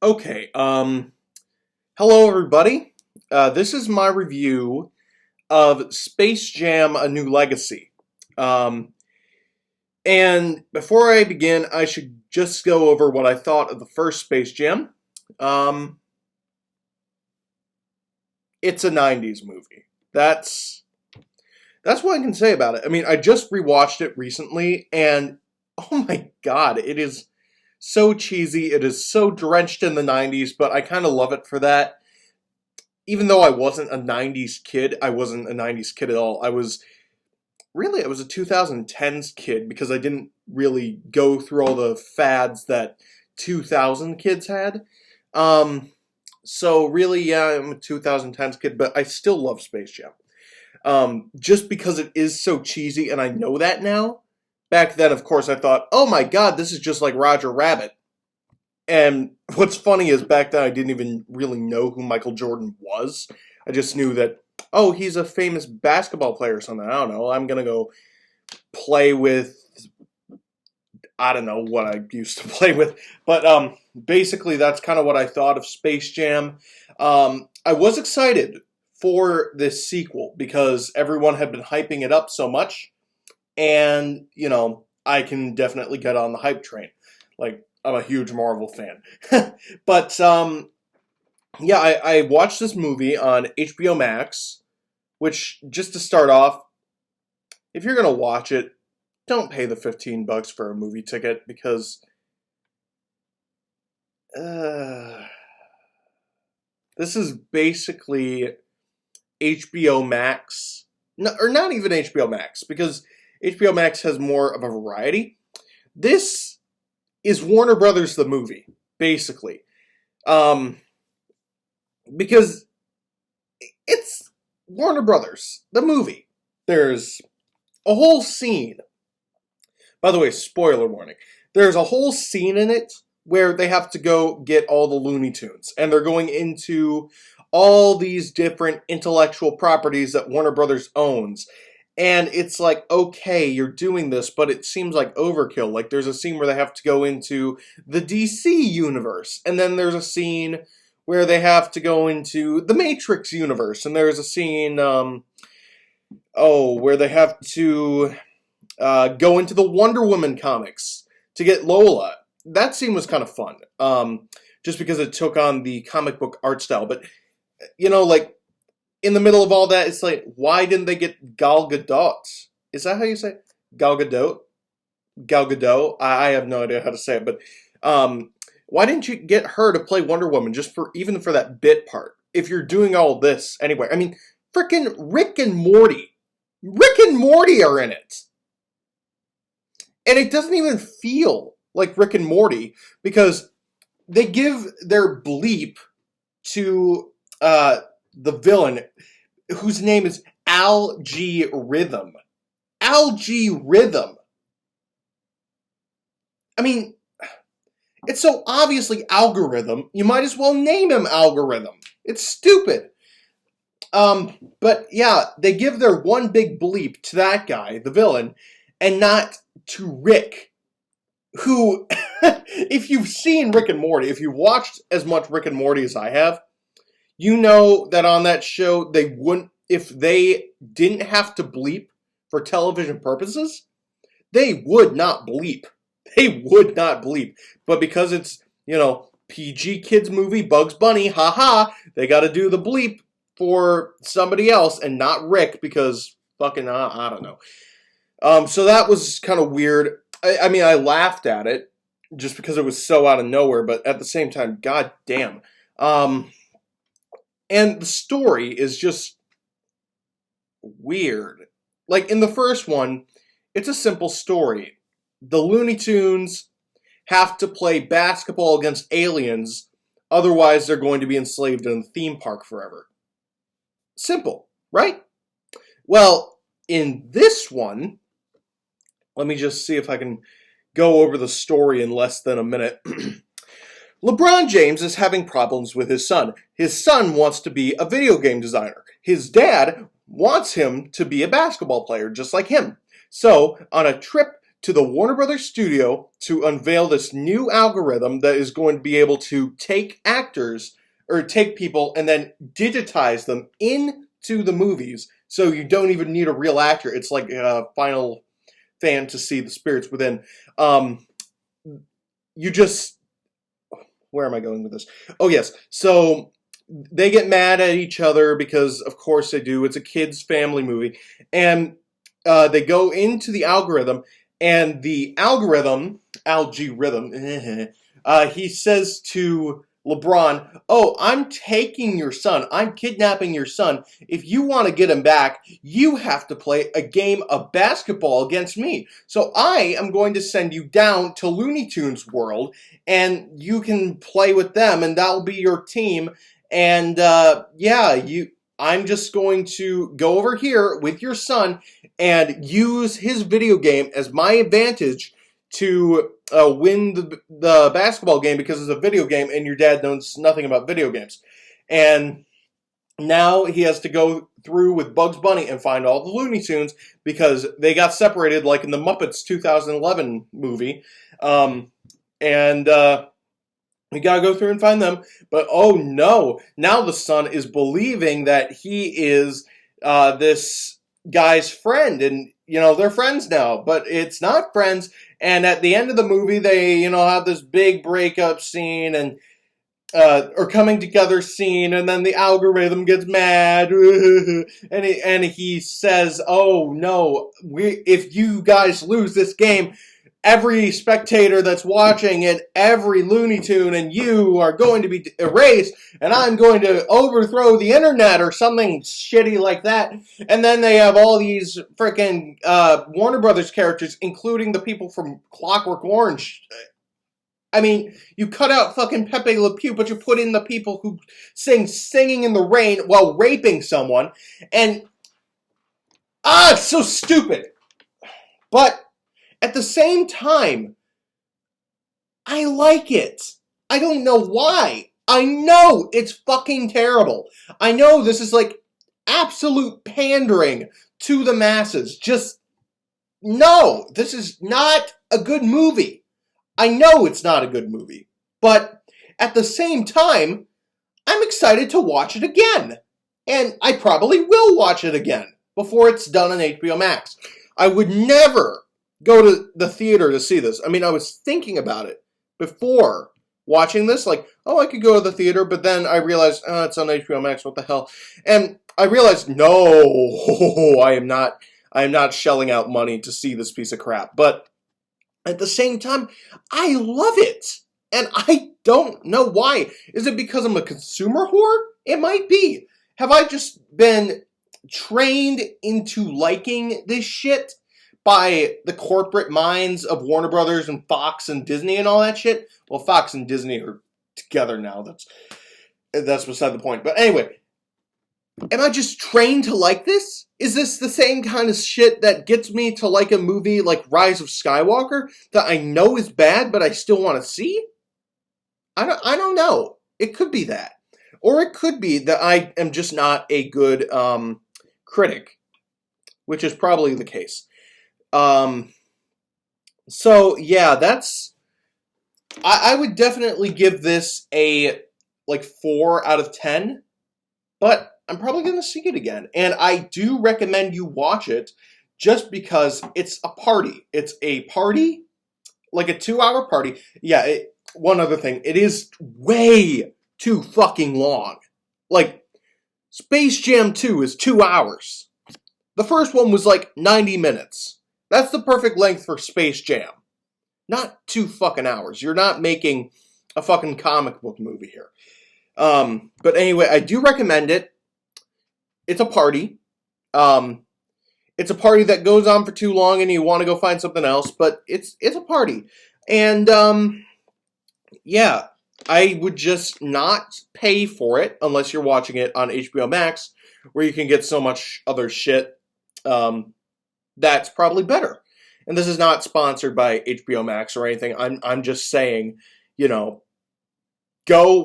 Okay, hello everybody. This is my review of Space Jam: A New Legacy. Um, and before I begin, I should just go over what I thought of the first Space Jam. Um, it's a '90s movie. That's what I can say about it. I mean, I just rewatched it recently, and oh my god, it is so cheesy. It is so drenched in the '90s, but I kind of love it for that. Even though I wasn't a '90s kid, I wasn't a '90s kid at all. I was a 2010s kid because I didn't really go through all the fads that 2000 kids had. Um, so really, yeah, I'm a 2010s kid, but I still love Space Jam. Just because it is so cheesy, and I know that now. Back then, of course, I thought, oh my god, this is just like Roger Rabbit. And what's funny is back then I didn't even really know who Michael Jordan was. I just knew that, oh, he's a famous basketball player or something. I don't know. I'm going to go play with, I don't know what I used to play with. But basically, that's kind of what I thought of Space Jam. I was excited for this sequel because everyone had been hyping it up so much. And, I can definitely get on the hype train. Like, I'm a huge Marvel fan. But, yeah, I watched this movie on HBO Max, which, just to start off, if you're going to watch it, don't pay the $15 for a movie ticket because this is basically HBO Max. No, or not even HBO Max, because HBO Max has more of a variety. This is Warner Brothers the movie, basically. Because it's Warner Brothers the movie. There's a whole scene. By the way, spoiler warning. There's a whole scene in it where they have to go get all the Looney Tunes. And they're going into all these different intellectual properties that Warner Brothers owns. And it's like, okay, you're doing this, but it seems like overkill. Like, there's a scene where they have to go into the DC universe. And then there's a scene where they have to go into the Matrix universe. And there's a scene, where they have to go into the Wonder Woman comics to get Lola. That scene was kind of fun. Just because it took on the comic book art style. But, like, in the middle of all that, it's like, why didn't they get Gal Gadot? Is that how you say it? Gal Gadot? Gal Gadot? I have no idea how to say it, but why didn't you get her to play Wonder Woman even for that bit part? If you're doing all this anyway. I mean, frickin' Rick and Morty. Rick and Morty are in it. And it doesn't even feel like Rick and Morty because they give their bleep to the villain, whose name is Al G Rhythm. Al G Rhythm. I mean, it's so obviously algorithm, you might as well name him Algorithm. It's stupid. But yeah, they give their one big bleep to that guy, the villain, and not to Rick, who, if you've seen Rick and Morty, if you've watched as much Rick and Morty as I have, you know that on that show, they wouldn't, if they didn't have to bleep for television purposes, they would not bleep. They would not bleep. But because it's, PG kids movie, Bugs Bunny, haha, they got to do the bleep for somebody else and not Rick because fucking, I don't know. So that was kind of weird. I mean, I laughed at it just because it was so out of nowhere, but at the same time, god damn. And the story is just weird. Like, in the first one, it's a simple story. The Looney Tunes have to play basketball against aliens, otherwise they're going to be enslaved in a theme park forever. Simple, right? Well, in this one, let me just see if I can go over the story in less than a minute. LeBron James is having problems with his son. His son wants to be a video game designer. His dad wants him to be a basketball player, just like him. So, on a trip to the Warner Brothers studio to unveil this new algorithm that is going to be able to take actors or take people and then digitize them into the movies, so you don't even need a real actor. It's like Final Fantasy, the spirits within. You just, where am I going with this? Oh yes, so they get mad at each other because of course they do. It's a kids' family movie, and they go into the algorithm, and the algorithm, he says to LeBron, "Oh, I'm taking your son. I'm kidnapping your son. If you want to get him back, you have to play a game of basketball against me. So I am going to send you down to Looney Tunes world, and you can play with them, and that'll be your team. And I'm just going to go over here with your son and use his video game as my advantage to win the basketball game because it's a video game and your dad knows nothing about video games." And now he has to go through with Bugs Bunny and find all the Looney Tunes because they got separated like in the Muppets 2011 movie. We gotta go through and find them. But oh no, now the son is believing that he is this guy's friend, and they're friends now, but it's not friends. And at the end of the movie, they have this big breakup scene and or coming together scene, and then the algorithm gets mad, and he says, "Oh no, if you guys lose this game, every spectator that's watching it, every Looney Tune, and you are going to be erased, and I'm going to overthrow the internet," or something shitty like that. And then they have all these freaking Warner Brothers characters, including the people from Clockwork Orange. I mean, you cut out fucking Pepe Le Pew, but you put in the people who singing in the rain while raping someone, and it's so stupid. But at the same time, I like it. I don't know why. I know it's fucking terrible. I know this is like absolute pandering to the masses. Just, no, this is not a good movie. I know it's not a good movie. But at the same time, I'm excited to watch it again. And I probably will watch it again before it's done on HBO Max. I would never go to the theater to see this. I mean, I was thinking about it before watching this, like, oh, I could go to the theater, but then I realized, it's on HBO Max, what the hell? And I realized, no, I am not shelling out money to see this piece of crap. But at the same time, I love it. And I don't know why. Is it because I'm a consumer whore? It might be. Have I just been trained into liking this shit by the corporate minds of Warner Brothers and Fox and Disney and all that shit? Well, Fox and Disney are together now. That's beside the point. But anyway, am I just trained to like this? Is this the same kind of shit that gets me to like a movie like Rise of Skywalker that I know is bad, but I still want to see? I don't know. It could be that. Or it could be that I am just not a good critic, which is probably the case. So yeah, that's, I would definitely give this a like 4 out of 10, but I'm probably going to see it again. And I do recommend you watch it just because it's a party. It's a party, like a 2-hour party. Yeah, one other thing, it is way too fucking long. Like, Space Jam 2 is 2 hours. The first one was like 90 minutes. That's the perfect length for Space Jam. Not 2 fucking hours. You're not making a fucking comic book movie here. But anyway, I do recommend it. It's a party. It's a party that goes on for too long and you want to go find something else, but it's a party. And, yeah, I would just not pay for it unless you're watching it on HBO Max, where you can get so much other shit, that's probably better. And this is not sponsored by HBO Max or anything. I'm just saying, go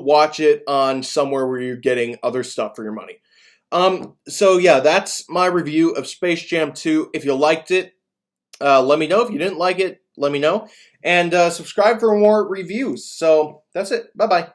watch it on somewhere where you're getting other stuff for your money. So yeah, that's my review of Space Jam 2. If you liked it, Let me know if you didn't like it. Let me know. And subscribe for more reviews. So that's it. Bye-bye.